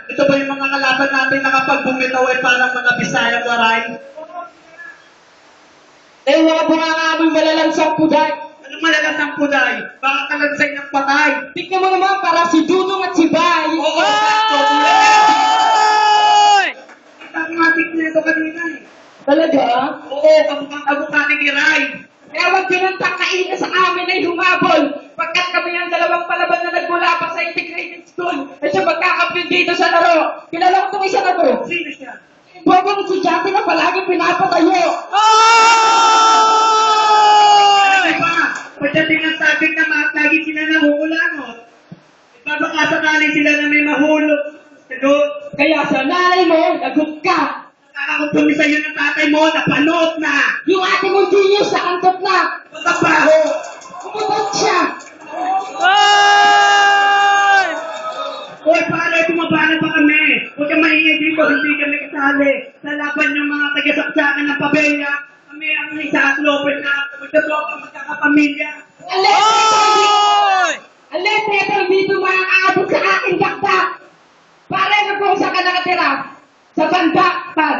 Ito ba yung mga kalaban natin na kapag bumitaw ay parang mga Bisayang waray? Eh, mga bunga-amoy malalansang puday. Anong malalasang puday? Baka kalansay ng patay. Tignan mo naman para si Dudong at si Bay. Oo, sakto. Kita ko nga ito kanina eh. Talaga? Oo, kamukha ni Ray. Kaya wag pinantang kaina sa amin ay humabol. Pagkat kami ang dalawang palaban na nagmula pa sa integrated school. At siya magkakampiyon dito sa laro. Kilala ko itong isa na to. Sino siya? Bogong estudyante na palagi pinapatayo. Ano ba? Pagdating ang sabing na lagi sila nahuhulangot. Baka sakali sila na may mahulog. Sagot. Kaya sa nanay mo, lagot ka. Nakakakumpuni sa'yo ng tatay mo, napanood na. Yung ate mong genius sa kantot na. Pagkabaho. Umutot siya. Hoy, pare, bumabana pa kami. Huwag kang maingay dito, hindi kami kasali. Sa laban yung mga taga-saksakan ng pabelya, kami ang isa at Lopez na magkatropang magkakapamilya. Alis, neto, dito maaabot sa aking dakdak. Pare, kung saan ka nakatira? Sa bandaktan.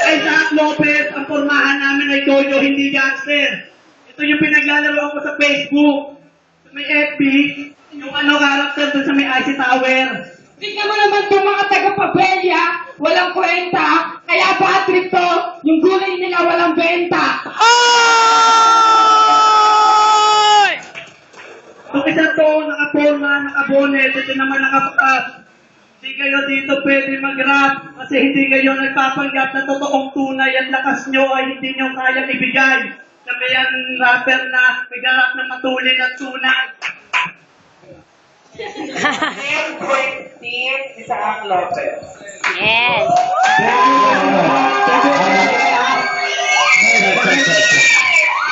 Ay, Zach Lopez, ang pormahan namin ay Toyo, hindi gangster. Ito yung pinaglalaro ko sa Facebook. Sa may FB, yung character dun sa may IC Tower. Tingnan mo naman itong mga taga-pabelya, walang kwenta, kaya bad trip to, yung gulay nila walang benta. Kung isa to, nakaporma, nakabonet, ito naman nakapakas. Hindi kayo dito pwede mag-rap kasi hindi kayo nagpapanggap na totoong tunay at lakas nyo ay hindi nyo kayang ibigay. Kami ang rapper na nag-rap na matulin at tunay. Isaac Lopez. Yes.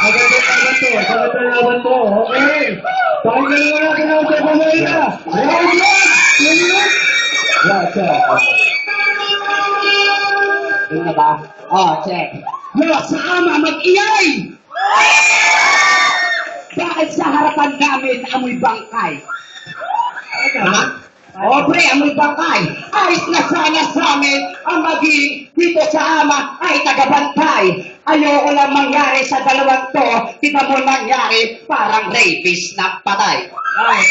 Agad to. Okay. Pakinggan mo natin ang pagpamaya. Yun na ba? Oh, check. Yo, sa ama, mag-iyay! Bakit sa harapan namin amoy bangkay? Ha? O pre, amoy bangkay. Ayos na sana sa amin ang maging dito sa ama ay tagabantay. Ayoko lang mangyari sa dalawang to. Tignan mo nangyari parang rapist na patay. Ay.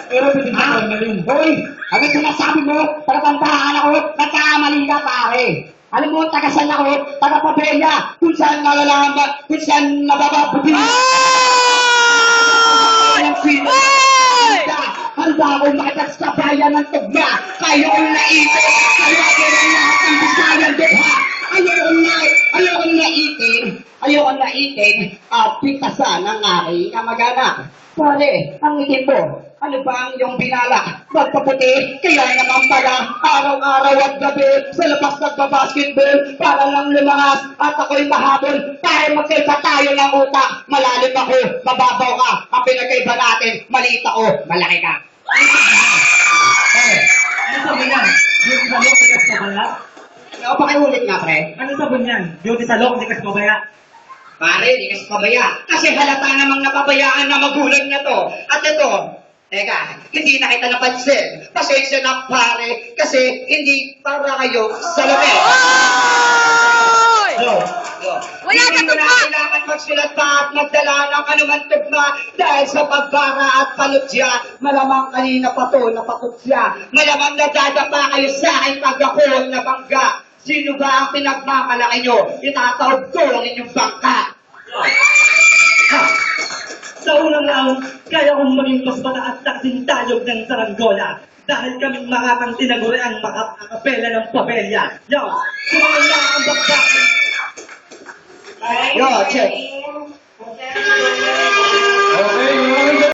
Pero pwede ka magaling. Hoy, ano sinasabi mo? Tagatandaan ako, nagkamali ka pare. Alam mo, tagasan ako, taga-pabelya, kung saan nalalaman, kung saan nabababuti. Handa akong makitasabayan ng tugma. Kayo ang naipin. Kayo ang lahat ng Bisayang dukha. Ayokong naitin at pitasan ng aking kamag-anak. Pare, ang itin mo, ano ba ang iyong binala? Magpaputi, kaya naman pala, araw-araw at gabi, sa labas nagbabasketball, para lang lumangas, at ako'y mahabol, para magkaiba tayo ng utak. Malalim ako, mababaw ka, ang pinagkaiba natin, maliit ako, malaki ka. Ano sabi yan? Beauty sa loob, tikas pabaya? Ano, pakiulit nga, pre. Ano sabi niyan? Beauty sa loob, tikas pabaya? Pare, di kasi pabaya. Kasi halata namang napabayaan na magulang na to. At ito, teka, hindi na kita napansin. Pasensya na pare, kasi hindi para kayo sa lamin. Wala ka Hindi mo na tugma! kailangan magsulat pa at magdala ng anuman tugma dahil sa pagbara at palutya. Malamang kanina pa to napatutya. Malamang nadadapa kayo sa akin pag ako nabangga. Sino ba ang pinagmamalaki nyo? Itatawag ko ang inyong bangka. Sa unang round, kaya kong maging mas mataas na sintayog ng saranggola dahil kaming makakang tinaguri ang makakapela ng pabelya. Yo, sumawala ang bakbak. Yo, check. Okay.